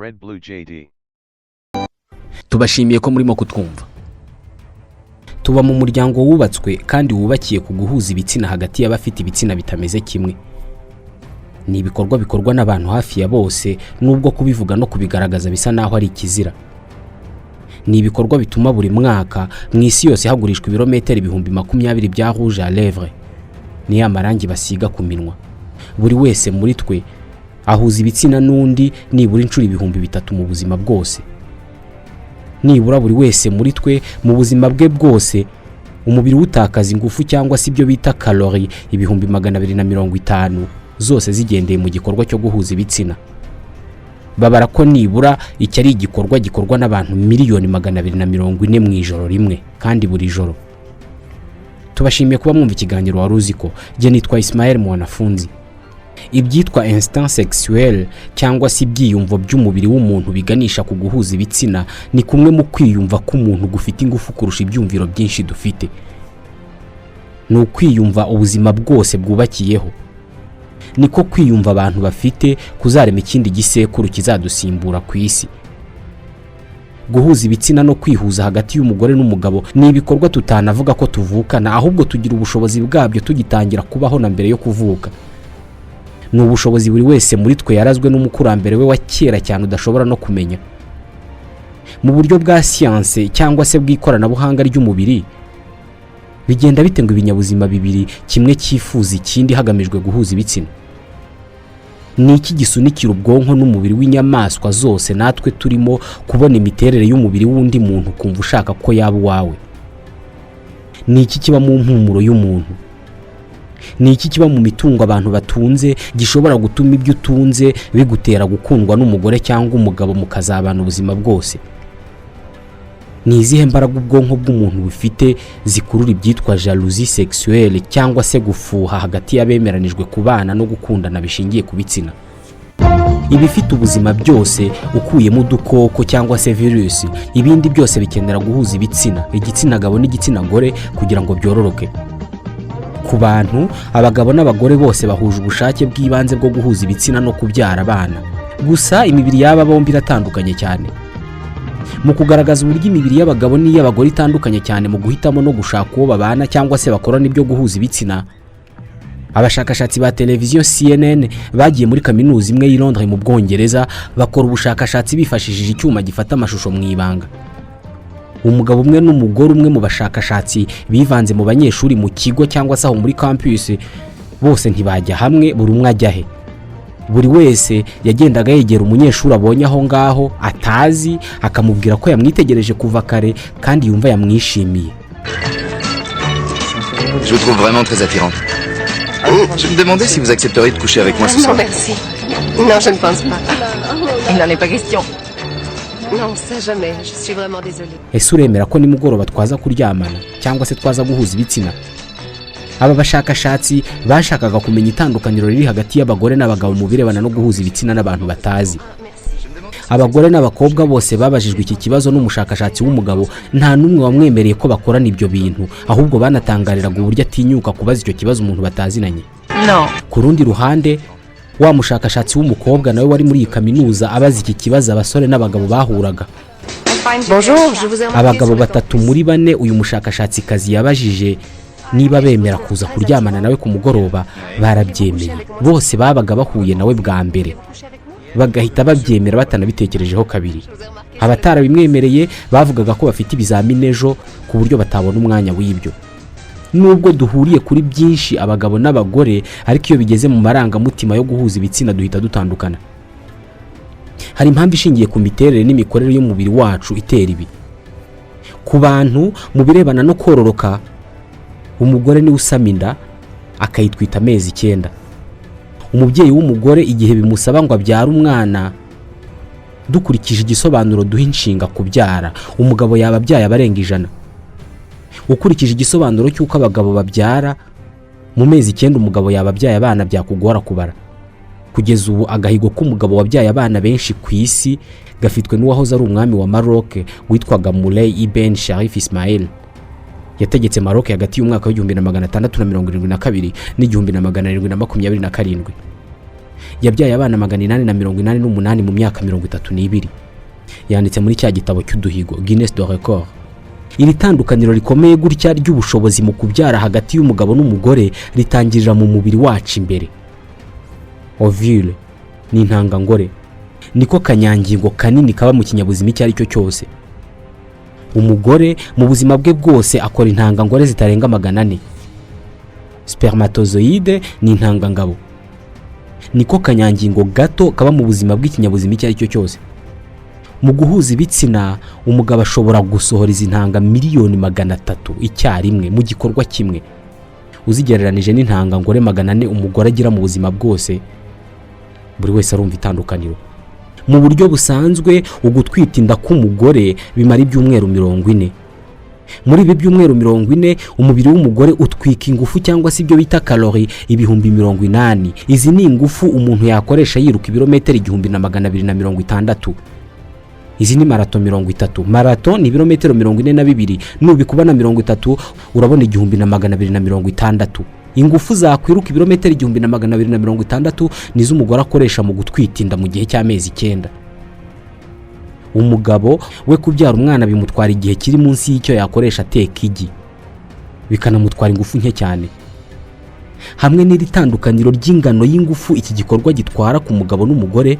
Red Blue JD. Tubashimiye ko murimo kutwumva. Tuba mu muryango wubatswe kandi wubakiye ku guhuza ibitsina hagati y'abafite ibitsina bitameze kimwe. Ni ibikorwa bikorwa n'abantu hafi ya bose, nubwo kubivuga no kubigaragaza bisa naho ari ikizira. Ni ibikorwa bituma buri mwaka mu isi yose hagurishwa ibirometero 20,000 bya rouge à lèvres. Ni amarangi basiga ku minwa. Buri wese muri twe ahuza ibitsina n'undi nibura inshuro 3,000 mu buzima bwose. Nibura buri wese muri twe mu buzima bwe bwose umubiri utakaza ingufu cyangwa se ibyo bita calorie 250 zose zigendeye mu gikorwa cyo guhuza ibitsina. Babara ko nibura iki ari igikorwa gikorwa n'abantu 240 mu ijoro rimwe kandi buri joro. Tubashimiye kuba mwumva ikiganiro waruziko. Je nitwa Ismael Mwanafunzi. Ibyitwa instinct sexuel cyangwa se ibyiyumvo by'umubiri w'umuntu biganisha ku guhuza ibitsina ni kumwe mu kwiyumva k'umuntu gufite ingufu kurusha ibyumviro byinshi dufite. Ni ukwiyumva ubuzima bwose bwubakiyeho. Niko kwiyumva abantu bafite kuzarema ikindi gisekuru kizadusimbura ku isi. Guhuza ibitsina no kwihuza hagati y'umugore n'umugabo ni ibikorwa tutanavuga ko tuvukana, ahubwo tugira ubushobozi bwabyo tugitangira kubaho na mbere yo kuvuka. Ni ubushobozi buri wese muri twe yarazwe n'umukurambere we wa kera cyane udashobora no kumenya. Mu buryo bwa science cyangwa se bw'ikoranabuhanga ry'umubiri, bigenda bitenga ibinyabuzima bibiri, kimwe cyifuza ikindi hagamijwe guhuza ibitsina. Ni iki gisunikira ubwonko n'umubiri w'inyamaswa zose natwe turimo kubona imiterere y'umubiri w'undi muntu kumva ushaka ko yaba wawe? Ni iki kiba mu mpumuro y'umuntu? Ni iki kiba mu mitungo abantu batunze gishobora gutuma ibyo utunze bigutera gukundwa n'umugore cyangwa umugabo mukazabana ubuzima bwose? Ni izihe mbaraga ubwonko bw'umuntu bufite zikurura ibyitwa jalousie sexuelle cyangwa se gufuha hagati y'abemeranijwe kubana no gukundana bishingiye ku bitsina? Ibifite ubuzima byose ukuyemo udukoko cyangwa se virus, ibindi byose bikenera guhuza ibitsina, igitsina gabo n'igitsina gore kugira ngo byororoke. Ku bantu, abagabo n'abagore bose bahuje ubushake bw'ibanze bwo guhuza ibitsina no kubyara abana. Gusa imibiri y'aba bombi iratandukanye cyane. Mu kugaragaza uburyo imibiri y'abagabo n'iy'abagore itandukanye cyane mu guhitamo no gushaka uwo babana cyangwa se bakorana ibyo guhuza ibitsina, abashakashatsi ba televiziyo CNN bagiye muri kaminuza imwe y'i Londres mu Bwongereza bakora ubushakashatsi bifashishije icyuma gifata amashusho mu ibanga. Umugabo umwe n'umugore umwe mu bashakashatsi bivanze mu banyeshuri mu kigo cyangwa se aho muri campus, bose ntibajya hamwe, buri umwe ajya he. Buri wese yagendaga yegera umunyeshuri abonye aho ngaho atazi, akamubwira ko yamwitegereje kuva kare kandi yumva yamwishimiye. Je vous trouve vraiment très attirante. Je me demandais si vous accepteriez de coucher avec moi ce soir. Non, merci. Non, je ne pense pas. Il n'en est pas question. Non, ça jamais. Je suis vraiment désolée. Ese uremera ko nimugoroba twaza kuryamana cyangwa se twaza guhuza ibitsina? Aba bashakashatsi bashakaga kumenya itandukaniro riri hagati y'abagore n'abagabo mu birebana no guhuza ibitsina n'abantu batazi. Abagore n'abakobwa bose babajijwe iki kibazo n'umushakashatsi w'umugabo, nta numwe wamwemereye ko bakorana ibyo bintu, ahubwo banatangariraga uburyo atinyuka kubaza icyo kibazo umuntu batazinanye. No. Ku rundi ruhande, wa mushakashatsi w'umukobwa nawe wari muri iyi kaminuza abaza iki kibazo abasore n'abagabo bahuraga. Bonjour, je vous ai remarqué. Abagabo batatu muri bane uyu mushakashatsi kazi yabajije niba bemera kuza kuryamana nawe ku mugoroba barabyemeye. Bose babaga bahuye nawe bwa mbere, bagahita babyemera batanabitekerejeho kabiri. Abatarabimwemereye bavugaga ko bafite ibizamini ejo ku buryo batabona umwanya w'ibyo. Nubwo duhuriye kuri byinshi abagabo n'abagore, ariko iyo bigeze mu marangamutima yo guhuza ibitsina duhita dutandukana. Hari impamvu ishingiye ku miterere n'imikorere y'umubiri wacu itera ibi. Ku bantu mu birebana no kororoka, umugore ni usama inda akayitwita amezi 9. Umubyeyi w'umugore igihe bimusaba ngo abyara umwana, dukurikije igisobanuro duha inshinga kubyara, umugabo yaba abyaye abarenga 100. Ukurikije igisobanuro cy'uko abagabo babyara, mu mezi 9 umugabo yaba abyaye abana byakugora kubara. Kugeza ubu agahigo k'umugabo wabyaye abana benshi ku isi gafitwe n'uwahoze ari umwami wa Maroc witwaga Moulay Ibn Sharif Ismail. Yategetse Maroc hagati y'umwaka wa 1672 n'igihumbi na 1727. yabyaye abana 888 mu myaka 32. Yanditse muri cya gitabo cy'uduhigo Guinness de Record. Iri tandukaniro rikomeye gutya ry'ubushobozi mu kubyara hagati y'umugabo n'umugore ritangirira mu mubiri wacu imbere. Ovule ni intangangore, niko kanyangingo kanini kaba mu kinyabuzima icyo ari cyo cyose. Umugore mu buzima bwe bwose akora intangangore zitarenga 400. Spermatozoide ni intangangabo, niko kanyangingo gato kaba mu buzima bw'ikinyabuzima icyo ari cyo cyose. Mu guhuza ibitsina umugabo ashobora gusohora izi ntanga miliyoni 300 icyarimwe mu gikorwa kimwe. Uzigereranije n'intangangore 400 umugore agira mu buzima bwose, buri wese arumva itandukaniro. Mu buryo busanzwe ugutwita inda k'umugore bimara ibyumweru 40. Muri ibi byumweru 40 umubiri w'umugore utwika ingufu cyangwa se ibyo bita kalori 80,000. Izi ni ingufu umuntu yakoresha yiruka ibirometero 1260. Izi ni marato 30. Marato ni ibirometero 42, nubikuba na 30 urabona 1260. Ingufu zakwiruka ibirometero 1260 nizo umugore akoresha mu gutwita inda mu gihe cy'amezi 9. Umugabo we kubyara umwana bimutwara igihe kiri munsi y'icyo yakoresha ateka igi, bikanamutwara ingufu nke cyane. Hamwe n'iri tandukaniro ry'ingano y'ingufu iki gikorwa gitwara ku mugabo n'umugore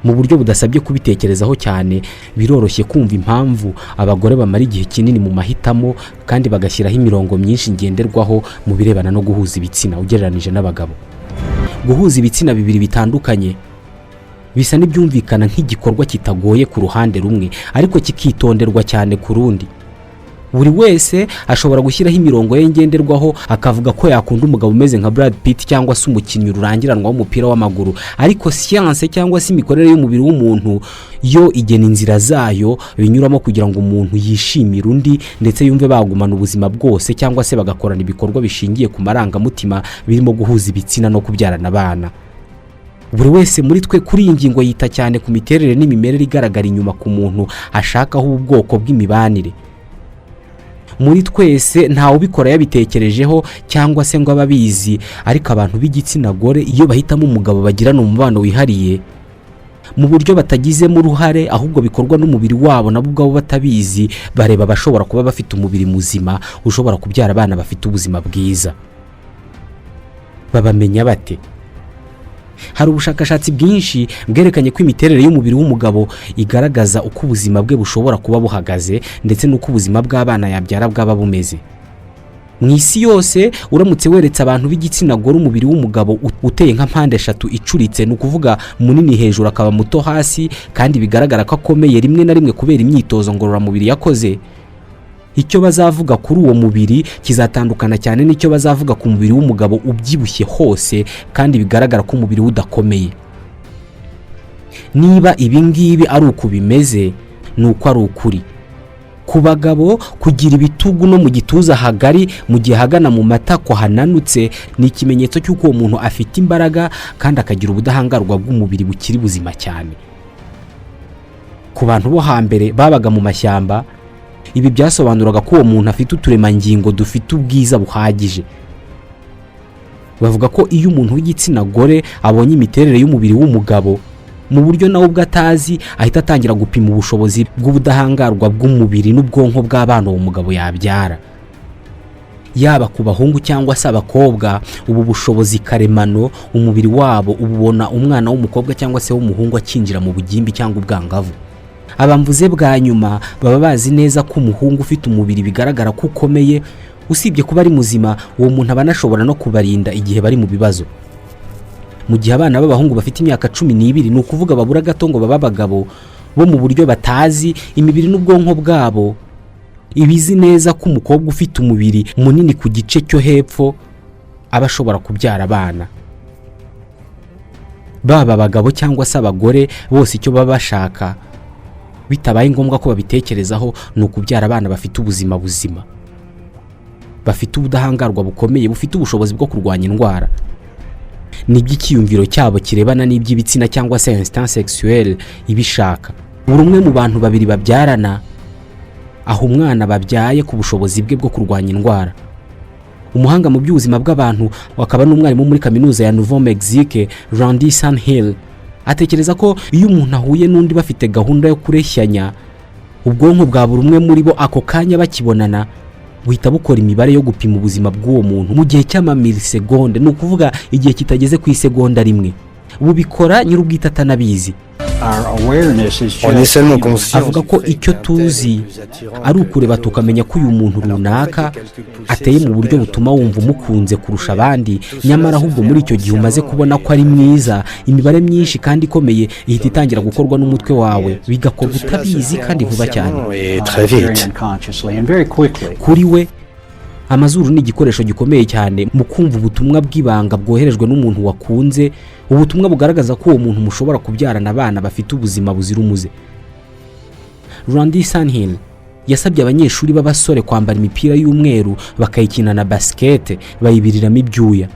mu buryo budasabye kubitekerezaho cyane, biroroshye kumva impamvu abagore bamara igihe kinini mu mahitamo kandi bagashyiraho imirongo myinshi ngenderwaho mu birebana no guhuza ibitsina ugereranije n'abagabo. Guhuza ibitsina bibiri bitandukanye bisa n'ibyumvikana nk'igikorwa kitagoye ku ruhande rumwe, ariko kikitonderwa cyane ku rundi. Buri wese ashobora gushyiraho imirongo ye ngenderwaho akavuga ko yakunda umugabo umeze nka Brad Pitt cyangwa se umukinnyi rurangiranwa w'umupira w'amaguru, ariko science cyangwa se imikorere y'umubiri w'umuntu yo igena inzira zayo binyuramo kugira ngo umuntu yishimire undi ndetse yumve bagumana ubuzima bwose, cyangwa se bagakorana ibikorwa bishingiye ku marangamutima birimo guhuza ibitsina no kubyarana abana. Buri wese muri twe kuri iyi ngingo yita cyane ku miterere n'imimerere igaragara inyuma ku muntu ashakaho ubwoko bw'imibanire. Muri twese ntawe ubikora yabitekerejeho cyangwa se ngo ababizi, ariko abantu b'igitsina gore iyo bahitamo umugabo bagirana umubano wihariye mu buryo batagizemo uruhare, ahubwo bikorwa n'umubiri wabo nabo ubwabo batabizi, bareba bashobora kuba bafite umubiri muzima ushobora kubyara abana bafite ubuzima bwiza. Babamenya bate? Hari ubushakashatsi bwinshi bwerekanye ko imiterere y'umubiri w'umugabo igaragaza uko ubuzima bwe bushobora kuba buhagaze ndetse n'uko ubuzima bw'abana yabyara bwaba bumeze. Mu isi yose uramutse weretse abantu b'igitsina gore umubiri w'umugabo uteye nka mpande 3 icuritse, ni ukuvuga munini hejuru akaba muto hasi, kandi bigaragara ko akomeye rimwe na rimwe kubera imyitozo ngororamubiri yakoze, icyo bazavuga kuri uwo mubiri kizatandukana cyane n'icyo bazavuga ku mubiri w'umugabo ubyibushye hose kandi bigaragara ko umubiri udakomeye. Niba ibi ngibi ari uko bimeze, ni uko ari ukuri. Ku bagabo kugira ibitugu no mu gituza hagari mu gihe hagana mu matako hananutse ni ikimenyetso cy'uko uwo muntu afite imbaraga kandi akagira ubudahangarwa bw'umubiri bukiri buzima cyane. Ku bantu bo hambere babaga mu mashyamba, ibi byasobanuraga ko uwo muntu afite uturemangingo dufite ubwiza buhagije. Bavuga ko iyo umuntu w'igitsina gore abonye imiterere y'umubiri w'umugabo mu buryo nawe ubwo atazi, ahita atangira gupima ubushobozi bw'ubudahangarwa bw'umubiri n'ubwonko bw'abana uwo mugabo yabyara. Yaba ku bahungu cyangwa se abakobwa, ubu bushobozi karemano umubiri wabo ubona umwana w'umukobwa cyangwa se w'umuhungu akinjira mu bugimbi cyangwa ubwangavu. Abamvuze bwa nyuma baba bazi neza ko umuhungu ufite umubiri bigaragara ko ukomeye, usibye kuba ari muzima, uwo muntu abanashobora no kubarinda igihe bari mu bibazo. Mu gihe abana b'abahungu bafite imyaka 12, ni ukuvuga babura gato ngo baba abagabo, bo mu buryo batazi imibiri n'ubwonko bwabo ibizi neza ko umukobwa ufite umubiri munini ku gice cyo hepfo aba ashobora kubyara abana. Baba abagabo cyangwa se abagore bose icyo baba bashaka, bitabaye ngombwa ko babitekerezaho, ni ukubyara abana bafite ubuzima buzima, bafite ubudahangarwa bukomeye, bufite ubushobozi bwo kurwanya indwara. N'iby'ikiyumviro cyabo kirebana n'iby'ibitsina cyangwa se instinct sexuel ibishaka. Buri umwe mu bantu babiri babyarana aho umwana babyaye ku bushobozi bwe bwo kurwanya indwara. umuhanga mu by'ubuzima bw'abantu akaba n'umwarimu muri kaminuza ya Nouveau Mexique, Randy Sanhill, atekereza ko iyo umuntu ahuye n'undi bafite gahunda yo kureshyanya, ubwonko bwa buri umwe muri bo ako kanya bakibonana buhita bukora imibare yo gupima ubuzima bw'uwo muntu mu gihe cy'amamilisegonde, ni ukuvuga igihe kitageze ku isegonda rimwe. Bubikora nyir'ubwite atanabizi. Avuga ko icyo tuzi ari ukureba tukamenya ko uyu muntu runaka ateye mu buryo butuma wumva umukunze kurusha abandi, nyamara ahubwo muri icyo gihe umaze kubona ko ari mwiza, imibare myinshi kandi ikomeye ihita itangira gukorwa n'umutwe wawe, bigakorwa utabizi kandi vuba cyane. Kuri we amazuru ni igikoresho gikomeye cyane mu kumva ubutumwa bw'ibanga bwoherejwe n'umuntu wakunze, ubutumwa bugaragaza ko uwo muntu mushobora kubyarana abana bafite ubuzima buzira umuze. Randy Sanhill yasabye abanyeshuri b'abasore kwambara imipira y'umweru bakayikina na basket bayibiriramo ibyuya.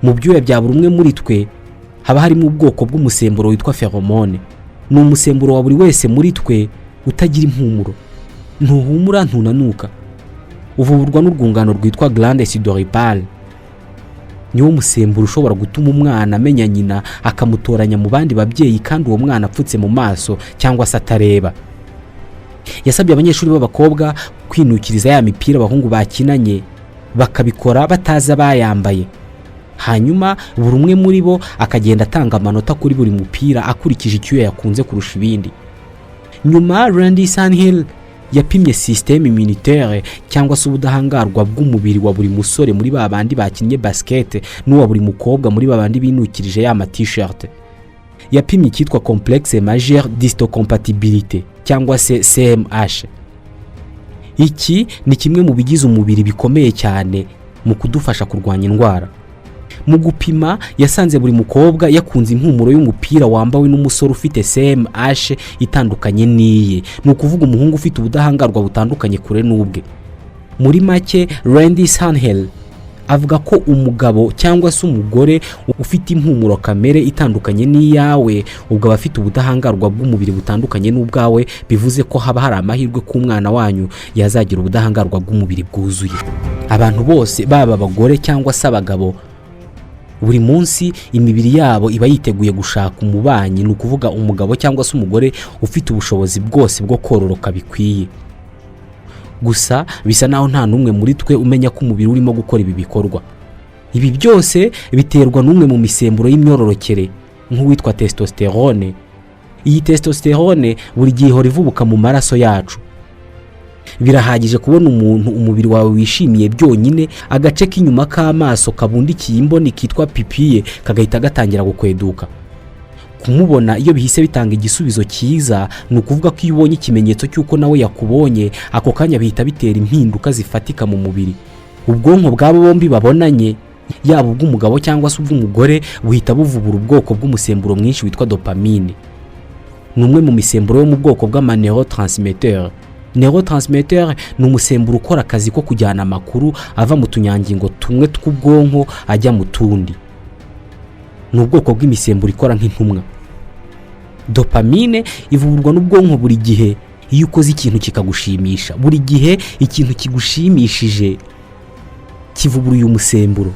Mu byuya bya buri umwe muri twe haba harimo ubwoko bw'umusemburo witwa pheromone. Ni umusemburo wa buri wese muri twe utagira impumuro, ntuhumura ntunanuka, uvuburwa n'urwungano rwitwa glande sudoripale. Niwo musemburo ushobora gutuma umwana amenya nyina akamutoranya mu bandi babyeyi kandi uwo mwana apfutse mu maso cyangwa se atareba. Yasabye abanyeshuri b'abakobwa kwinukiriza ya mipira abahungu bakinanye, bakabikora bataza bayambaye. Hanyuma buri umwe muri bo akagenda atanga amanota kuri buri mupira akurikije icyo yakunze kurusha ibindi. Nyuma Randy Sanhill yapimye système immunitaire cyangwa se ubudahangarwa bw'umubiri wa buri musore muri babandi bakinnye basket n'uwa buri mukobwa muri babandi binukirije ya t-shirt. Yapimye icyitwa complexe majeur d'histocompatibilité cyangwa se CMH. Iki ni kimwe mu bigize umubiri bikomeye cyane mu kudufasha kurwanya indwara. Mu gupima yasanze buri mukobwa yakunze impumuro y'umupira wambawe n'umusore ufite CMH itandukanye n'iye, ni ukuvuga umuhungu ufite ubudahangarwa butandukanye kure n'ubwe. Muri make Randy Sanhill avuga ko umugabo cyangwa se umugore ufite impumuro kamere itandukanye n'iyawe ubwo aba afite ubudahangarwa bw'umubiri butandukanye n'ubwawe, bivuze ko haba hari amahirwe ko umwana wanyu yazagira ubudahangarwa bw'umubiri bwuzuye. Abantu bose baba abagore cyangwa se abagabo buri munsi imibiri yabo iba yiteguye gushaka umubanyi, ni ukuvuga umugabo cyangwa se umugore ufite ubushobozi bwose bwo kororoka bikwiye. Gusa bisa naho nta numwe muri twe umenya ko umubiri urimo gukora ibi bikorwa. Ibi byose biterwa n'umwe mu misemburo y'imyororokere nk'uwitwa testosterone. Iyi testosterone buri gihe ihora ivubuka mu maraso yacu. Birahagije kubona umuntu umubiri wawe wishimiye byonyine, agace k'inyuma k'amaso kabundikiye imboni kitwa pipiye kagahita gatangira gukweduka. Kumubona iyo bihise bitanga igisubizo cyiza, ni ukuvuga ko iyo ubonye ikimenyetso cy'uko nawe yakubonye, ako kanya bihita bitera impinduka zifatika mu mubiri. Ubwonko bw'abo bombi babonanye, yaba ubw'umugabo cyangwa se ubw'umugore, buhita buvubura ubwoko bw'umusemburo mwinshi witwa dopamine. Ni umwe mu misemburo yo mu bwoko bw'amaneurotransmitter. Neurotransmitter ni umusemburo ukora akazi ko kujyana amakuru ava mu tunyangingo tumwe tw'ubwonko ajya mu tundi. Ni ubwoko bw'imisemburo ikora nk'intumwa. Dopamine ivuburwa n'ubwonko buri gihe iyo ukoze ikintu kikagushimisha. Buri gihe ikintu kigushimishije kivubura uyu musemburo.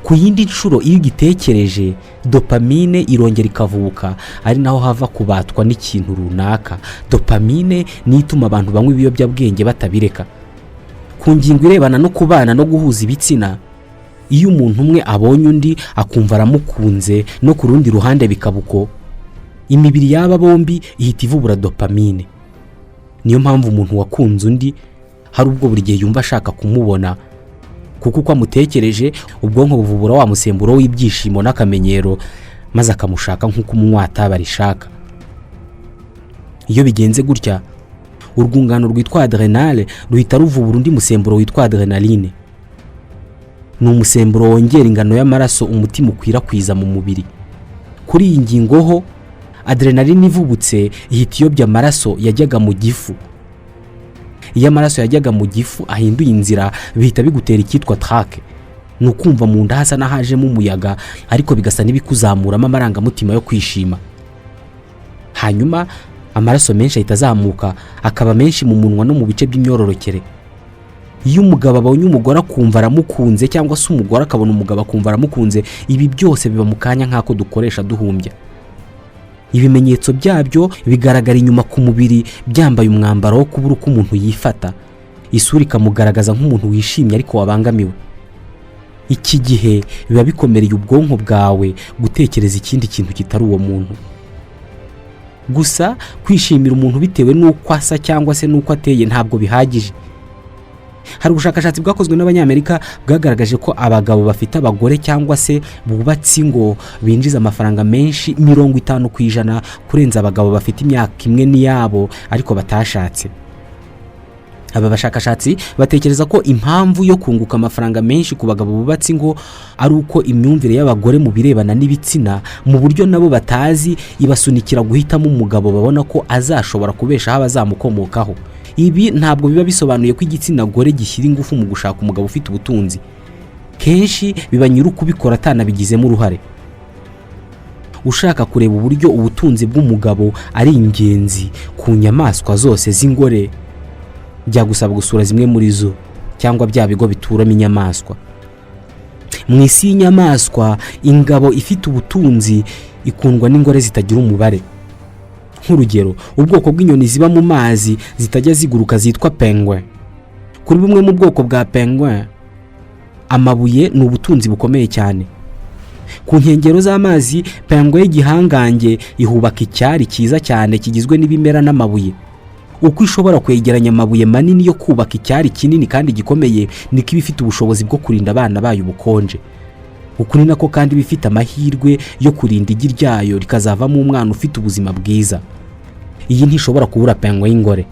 Ku yindi nshuro iyo ugitekereje, dopamine irongera ikavuka, ari naho hava kubatwa n'ikintu runaka. Dopamine ni ituma abantu banywa ibiyobyabwenge batabireka. Ku ngingo irebana no kubana no guhuza ibitsina, iyo umuntu umwe abonye undi akumva aramukunze no ku rundi ruhande bikabuko, imibiri y'aba bombi ihita ivubura dopamine. Niyo mpamvu umuntu wakunze undi hari ubwo buri gihe yumva ashaka kumubona, kuko uko amutekereje ubwonko buvubura wa musemburo w'ibyishimo n'akamenyero, maze akamushaka nk'uko umwata barishaka. Iyo bigenze gutya, urwungano rwitwa adrenale ruhita ruvubura undi musemburo witwa adrenaline. Ni umusemburo wongera ingano y'amaraso umutima ukwirakwiza mu mubiri. Kuri iyi ngingo ho, adrenaline ivubutse ihita iyobya amaraso yajyaga mu gifu. Iyo amaraso yajyaga mu gifu ahinduye inzira, bihita bigutera icyitwa trake. Ni ukumva mu nda hasa n'ahajemo umuyaga, ariko bigasa n'ibikuzamuramo amarangamutima yo kwishima. Hanyuma amaraso menshi ahita azamuka, akaba menshi mu munwa no mu bice by'imyororokere. iyo umugabo abonye umugore akumva aramukunze cyangwa se umugore akabona umugabo akumva aramukunze, ibi byose biba mu kanya nk'ako dukoresha duhumbya. Ibimenyetso byabyo bigaragara inyuma ku mubiri byambaye umwambaro wo kubura uko umuntu yifata, isura ikamugaragaza nk'umuntu wishimye ariko wabangamiwe. Iki gihe biba bikomereye ubwonko bwawe gutekereza ikindi kintu kitari uwo muntu. Gusa kwishimira umuntu bitewe n'uko asa cyangwa se n'uko ateye ntabwo bihagije. Hari ubushakashatsi bwakozwe n'Abanyamerika bwagaragaje ko abagabo bafite abagore cyangwa se bubatse ingo binjiza amafaranga menshi 50% kurenza abagabo bafite imyaka imwe n'iyabo ariko batashatse. Aba bashakashatsi batekereza ko impamvu yo kunguka amafaranga menshi ku bagabo bubatse ingo ari uko imyumvire y'abagore mu birebana n'ibitsina mu buryo nabo batazi ibasunikira guhitamo umugabo babona ko azashobora kubeshaho abazamukomokaho. Ibi ntabwo biba bisobanuye ko igitsina gore gishyira ingufu mu gushaka umugabo ufite ubutunzi. Kenshi biba nyiri ukubikora atanabigizemo uruhare. Ushaka kureba uburyo ubutunzi bw'umugabo ari ingenzi ku nyamaswa zose z'ingore, byagusaba gusura zimwe muri zo cyangwa bya bigo bituramo inyamaswa. Mu isi y'inyamaswa, ingabo ifite ubutunzi ikundwa n'ingore zitagira umubare. Nk'urugero, ubwoko bw'inyoni ziba mu mazi zitajya ziguruka zitwa penguin. Kuri bumwe mu bwoko bwa penguin, amabuye ni ubutunzi bukomeye cyane. Ku nkengero z'amazi, penguin y'igihangange ihubaka icyari cyiza cyane kigizwe n'ibimera n'amabuye. Uko ishobora kwegeranya amabuye manini yo kubaka icyari kinini kandi gikomeye, niko iba ifite ubushobozi bwo kurinda abana bayo ubukonje. Uku ni nako kandi bifite amahirwe yo kurinda igi ryayo rikazavamo umwana ufite ubuzima bwiza. Iyi ntishobora kubura penguin y'ingore.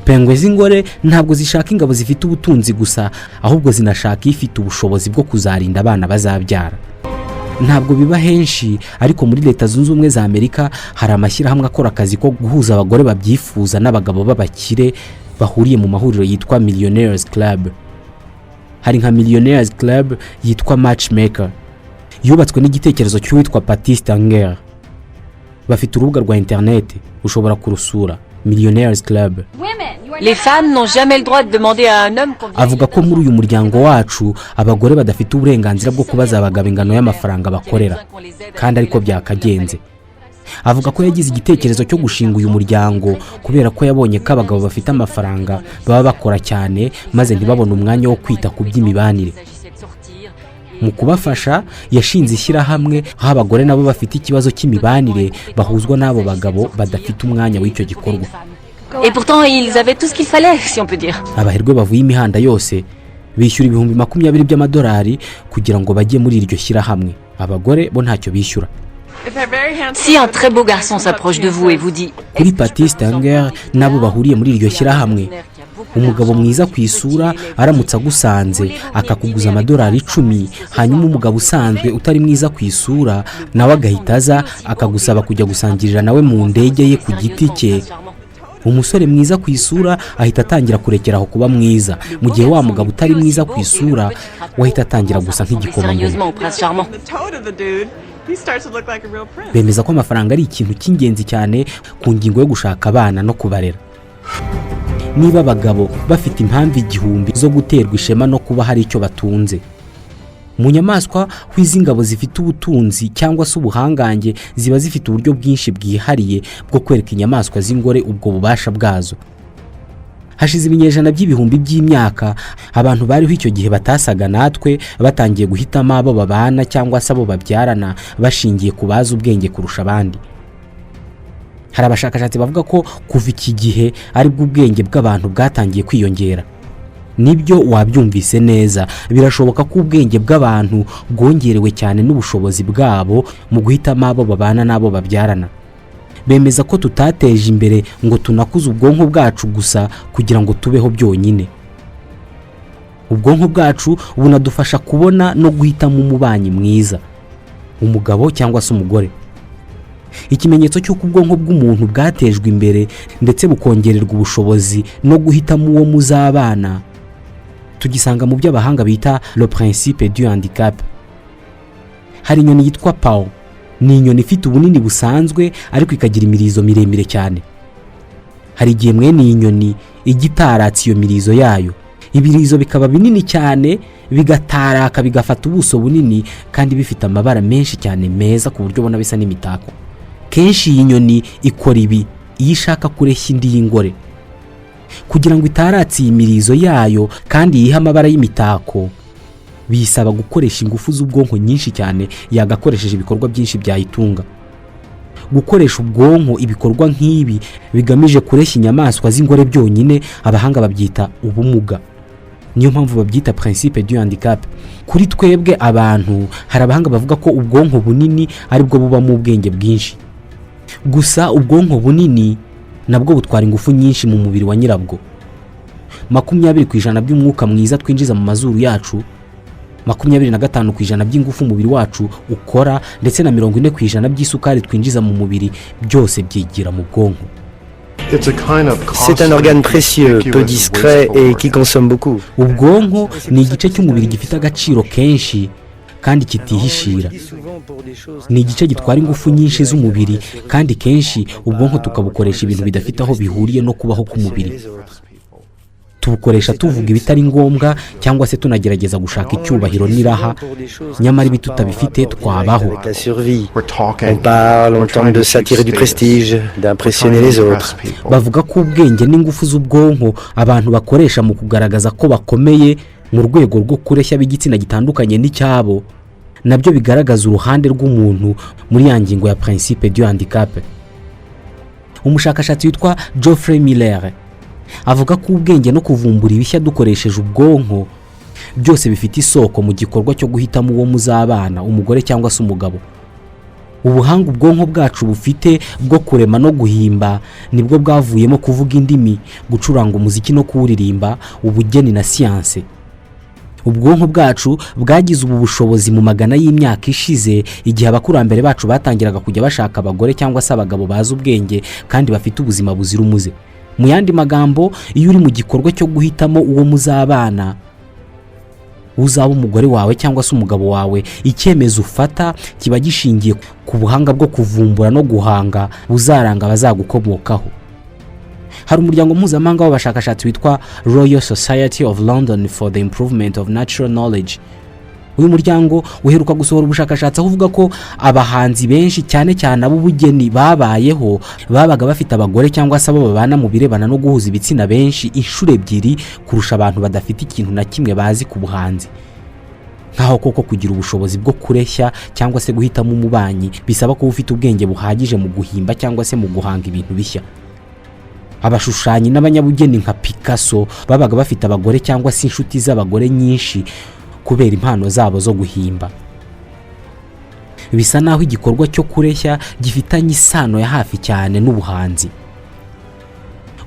Penguin z'ingore ntabwo zishaka ingabo zifite ubutunzi gusa, ahubwo zinashaka ifite ubushobozi bwo kuzarinda abana bazabyara. Ntabwo biba henshi, ariko muri Leta Zunze Ubumwe za Amerika hari amashyirahamwe akora akazi ko guhuza abagore babyifuza n'abagabo b'abakire bahuriye mu mahuriro yitwa Millionaires Club. Hari nka Millionaires Club yitwa Matchmaker, yubatswe n'igitekerezo cy'uwitwa Patty Stanger. Bafite urubuga rwa internet, ushobora kurusura, Millionaires Club. Les femmes n'ont jamais le droit de demander à un homme combien. Avuga ko muri uyu muryango wacu abagore badafite uburenganzira bwo kubaza abagabo ingano y'amafaranga bakorera, kandi ariko byakagenze. Avuga ko yagize igitekerezo cyo gushinga uyu muryango kubera ko yabonye ko abagabo bafite amafaranga baba bakora cyane maze ntibabone umwanya wo kwita ku by'imibanire. Mu kubafasha yashinze ishyirahamwe aho abagore nabo bafite ikibazo cy'imibanire bahuzwa n'abo bagabo badafite umwanya w'icyo gikorwa. Et pourtant ils avaient tout ce qu'il fallait, si on peut dire. Abaherwe bavuye imihanda yose bishyura ibihumbi 20 by'amadolari kugira ngo bajye muri iryo shyirahamwe. Abagore bo ntacyo bishyura. Si un très beau garçon s'approche de vous et vous dit Kuri Patty Stanger nabo bahuriye muri iryo shyirahamwe, umugabo mwiza ku isura aramutse agusanze akakuguza amadolari 10, hanyuma umugabo usanzwe utari mwiza ku isura nawe agahita aza akagusaba kujya gusangirira nawe mu ndege ye ku giti cye, umusore mwiza ku isura ahita atangira kurekeraho kuba mwiza, mu gihe wa mugabo utari mwiza ku isura wahita atangira gusa nk'igikomangoma. Bemeza ko amafaranga ari ikintu cy'ingenzi cyane ku ngingo yo gushaka abana no kubarera. Niba abagabo bafite impamvu 1000 zo guterwa ishema no kuba hari icyo batunze, mu nyamaswa hwizi ingabo zifite ubutunzi cyangwa se ubuhangange ziba zifite uburyo bwinshi bwihariye bwo kwereka inyamaswa z'ingore ubwo bubasha bwazo. Hashize ibinyejana by'ibihumbi by'imyaka, abantu bariho icyo gihe batasaga natwe batangiye guhitamo abo babana cyangwa se abo babyarana bashingiye ku bazi ubwenge kurusha abandi. Hari abashakashatsi bavuga ko kuva iki gihe ari bwo ubwenge bw'abantu bwatangiye kwiyongera. Nibyo wabyumvise neza, birashoboka ko ubwenge bw'abantu bwongerewe cyane n'ubushobozi bwabo mu guhitamo abo babana n'abo babyarana. Bemeza ko tutateje imbere ngo tunakuze ubwonko bwacu gusa kugira ngo tubeho byonyine. Ubwonko bwacu bunadufasha kubona no guhitamo umubanyi mwiza, umugabo cyangwa se umugore. Ikimenyetso cy'uko ubwonko bw'umuntu bwatejwe imbere ndetse bukongererwa ubushobozi no guhitamo uwo muzabana tugisanga mu by'abahanga bita le principe du handicap. Hari inyoni yitwa pao. Ni inyoni ifite ubunini busanzwe ariko ikagira imirizo miremire cyane. Hari igihe mwene iyi nyoni igitaratse iyo mirizo yayo, ibirizo bikaba binini cyane, bigataraka, bigafata ubuso bunini kandi bifite amabara menshi cyane meza ku buryo ubona bisa n'imitako. Kenshi iyi nyoni ikora ibi iyo ishaka kureshya indi y'ingore. Kugira ngo itaratse iyi mirizo yayo kandi yiha amabara y'imitako, bisaba gukoresha ingufu z'ubwonko nyinshi cyane yagakoresheje ibikorwa byinshi byayitunga. Gukoresha ubwonko ibikorwa nk'ibi bigamije kureshya inyamaswa z'ingore byonyine, abahanga babyita ubumuga. Niyo mpamvu babyita principe du handicap. Kuri twebwe abantu, hari abahanga bavuga ko ubwonko bunini aribwo bubamo ubwenge bwinshi. Gusa ubwonko bunini nabwo butwara ingufu nyinshi mu mubiri wa nyirabwo. 20% by'umwuka mwiza twinjiza mu mazuru yacu, 25% by'ingufu umubiri wacu ukora, ndetse na 40% by'isukari twinjiza mu mubiri, byose byigira mu bwonko. C'est un organe précieux, peu discret et qui consomme beaucoup. Ubwonko ni igice cy'umubiri gifite agaciro kenshi kandi kitihishira. Ni igice gitwara ingufu nyinshi z'umubiri kandi kenshi ubwonko tukabukoresha ibintu bidafite aho bihuriye no kubaho k'umubiri. Tubukoresha tuvuga ibitari ngombwa cyangwa se tunagerageza gushaka icyubahiro n'iraha, nyamara ibi tutabifite twabaho. On parle, on tente de s'attirer du prestige, d'impressionner les autres. Bavuga ko ubwenge n'ingufu z'ubwonko abantu bakoresha mu kugaragaza ko bakomeye mu rwego rwo kureshya b'igitsina gitandukanye n'icyabo, nabyo bigaragaza uruhande rw'umuntu muri ya ngingo ya principe du handicap. Umushakashatsi witwa Geoffrey Miller avuga ko ubwenge no kuvumbura ibishya dukoresheje ubwonko byose bifite isoko mu gikorwa cyo guhitamo uwo muzabana, umugore cyangwa se umugabo. Ubuhanga ubwonko bwacu bufite bwo kurema no guhimba nibwo bwavuyemo kuvuga indimi, gucuranga umuziki no kuwuririmba, ubugeni na siyanse. Ubwonko bwacu bwagize ubu bushobozi mu magana y'imyaka ishize, igihe abakurambere bacu batangiraga kujya bashaka abagore cyangwa se abagabo bazi ubwenge kandi bafite ubuzima buzira umuze. Mu yandi magambo, iyo uri mu gikorwa cyo guhitamo uwo muzabana, uzaba umugore wawe cyangwa se umugabo wawe, icyemezo ufata kiba gishingiye ku buhanga bwo kuvumbura no guhanga buzaranga abazagukomokaho. Hari umuryango mpuzamahanga w'abashakashatsi witwa Royal Society of London for the Improvement of Natural Knowledge. Uyu muryango uheruka gusohora ubushakashatsi uvuga ko abahanzi benshi cyane cyane ab'ubugeni babayeho babaga bafite abagore cyangwa se abo babana mu birebana no guhuza ibitsina benshi inshuro 2 kurusha abantu badafite ikintu na kimwe bazi ku buhanzi. Nkaho koko kugira ubushobozi bwo kureshya cyangwa se guhitamo umubanyi bisaba ko ufite ubwenge buhagije mu guhimba cyangwa se mu guhanga ibintu bishya. Abashushanyi n'abanyabugeni nka Picasso babaga bafite abagore cyangwa se inshuti z'abagore nyinshi kubera impano zabo zo guhimba. Bisa naho igikorwa cyo kureshya gifitanye isano ya hafi cyane n'ubuhanzi.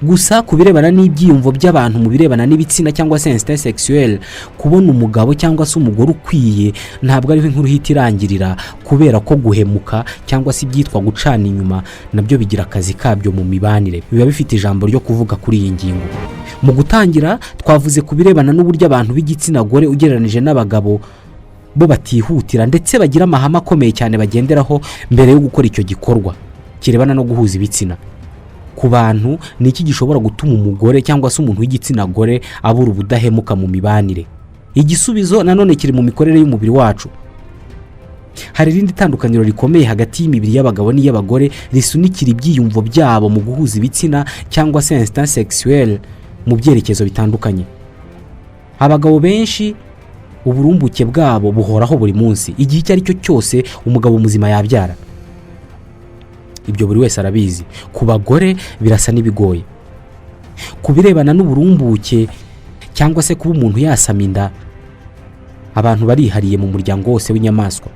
Gusa kubirebana n'ibyiyumvo by'abantu mu birebana n'ibitsina cyangwa se instinct sexuel, kubona umugabo cyangwa se umugore ukwiye ntabwo ari inkuru hita irangirira, kubera ko guhemuka cyangwa se ibyitwa gucana inyuma nabyo bigira akazi kabyo mu mibanire, biba bifite ijambo ryo kuvuga kuri iyi ngingo. Mu gutangira twavuze kubirebana n'uburyo abantu b'igitsina gore ugereranije n'abagabo bo batihutira ndetse bagira amahame akomeye cyane bagenderaho mbere yo gukora icyo gikorwa kirebana no guhuza ibitsina. Ku bantu ni iki gishobora gutuma umugore cyangwa se umuntu w'igitsina gore abura ubudahemuka mu mibanire? Igisubizo nanone kiri mu mikorere y'umubiri wacu. Hari irindi tandukaniro rikomeye hagati y'imibiri y'abagabo n'iy'abagore risunikira ibyiyumvo byabo mu guhuza ibitsina cyangwa se instinct sexuel mu byerekezo bitandukanye. Abagabo benshi uburumbuke bwabo buhoraho buri munsi, igihe icyo ari cyo cyose umugabo muzima yabyara. Ibyo buri wese arabizi. Ku bagore birasa n'ibigoye. Kubirebana n'uburumbuke cyangwa se kuba umuntu yasama inda, abantu barihariye mu muryango wose w'inyamaswa.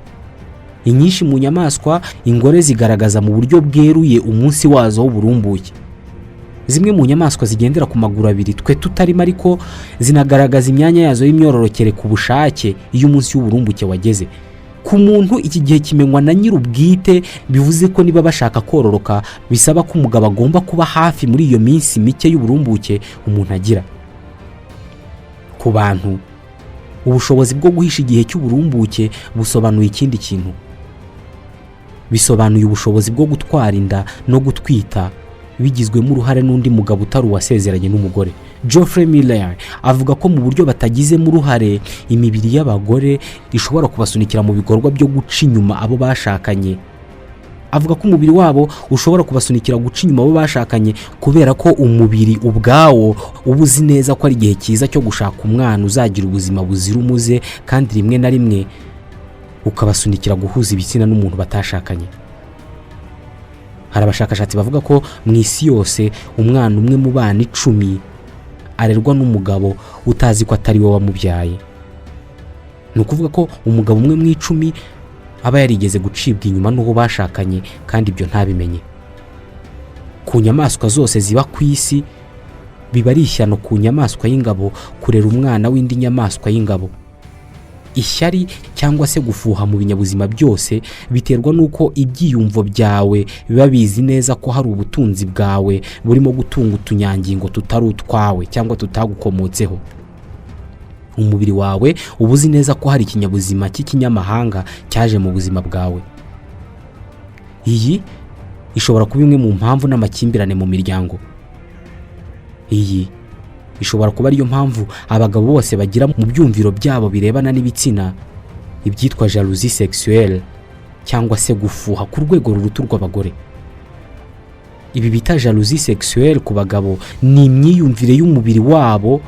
Inyinshi mu nyamaswa ingore zigaragaza mu buryo bweruye umunsi wazo w'uburumbuke. Zimwe mu nyamaswa zigendera ku maguru abiri twe tutarimo, ariko zinagaragaza imyanya yazo y'imyororokere ku bushake iyo umunsi w'uburumbuke wageze. Ku muntu iki gihe kimenywa na nyir'ubwite, bivuze ko niba bashaka kororoka bisaba ko umugabo agomba kuba hafi muri iyo minsi mike y'uburumbuke umuntu agira. Ku bantu ubushobozi bwo guhisha igihe cy'uburumbuke busobanuye ikindi kintu. Bisobanuye ubushobozi bwo gutwara inda no gutwita bigizwemo uruhare n'undi mugabo utari uwasezeranye n'umugore. Geoffrey Miller avuga ko mu buryo batagizemo uruhare imibiri y'abagore ishobora kubasunikira mu bikorwa byo guca inyuma abo bashakanye. Avuga ko umubiri wabo ushobora kubasunikira guca inyuma abo bashakanye kubera ko umubiri ubwawo uba uzi neza ko ari igihe cyiza cyo gushaka umwana uzagira ubuzima buzira umuze, kandi rimwe na rimwe ukabasunikira guhuza ibitsina n'umuntu batashakanye. Hari abashakashatsi bavuga ko mu isi yose umwana umwe mu bana 10 arerwa n'umugabo utazi ko atari we wamubyaye. Ni ukuvuga ko umugabo umwe mu 10 aba yarigeze gucibwa inyuma n'uwo bashakanye kandi ibyo ntabimenye. Ku nyamaswa zose ziba ku isi biba ari ishyano ku nyamaswa y'ingabo kurera umwana w'indi nyamaswa y'ingabo. Ishyari cyangwa se gufuha mu binyabuzima byose biterwa n'uko ibyiyumvo byawe biba bizi neza ko hari ubutunzi bwawe burimo gutunga utunyangingo tutari utwawe cyangwa tutagukomotseho. Umubiri wawe uba uzi neza ko hari ikinyabuzima cy'ikinyamahanga cyaje mu buzima bwawe. Iyi ishobora kuba imwe mu mpamvu n'amakimbirane mu miryango. Iyi ishobora kuba ariyo mpamvu abagabo bose bagira mu byumviro byabo birebana n'ibitsina ibyitwa jalousie sexuelle cyangwa se gufuha ku rwego ruruta rw'abagore. Ibi bita jalousie sexuelle ku bagabo ni imyiyumvire y'umubiri wabo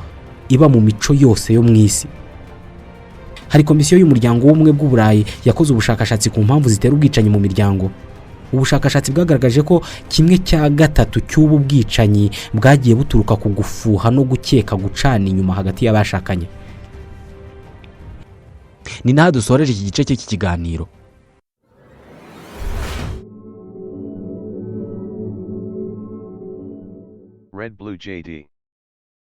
iba mu mico yose yo mu isi. Hari komisiyo y'umuryango w'ubumwe bw'Uburayi yakoze ubushakashatsi ku mpamvu zitera ubwicanyi mu miryango. Ubushakashatsi bwagaragaje ko 1/3 cy'ubu bwicanyi bwagiye buturuka ku gufuha no gukeka gucana inyuma hagati y'abashakanye. Ni naho dusoreje iki gice cy'iki kiganiro. Red Blue JD.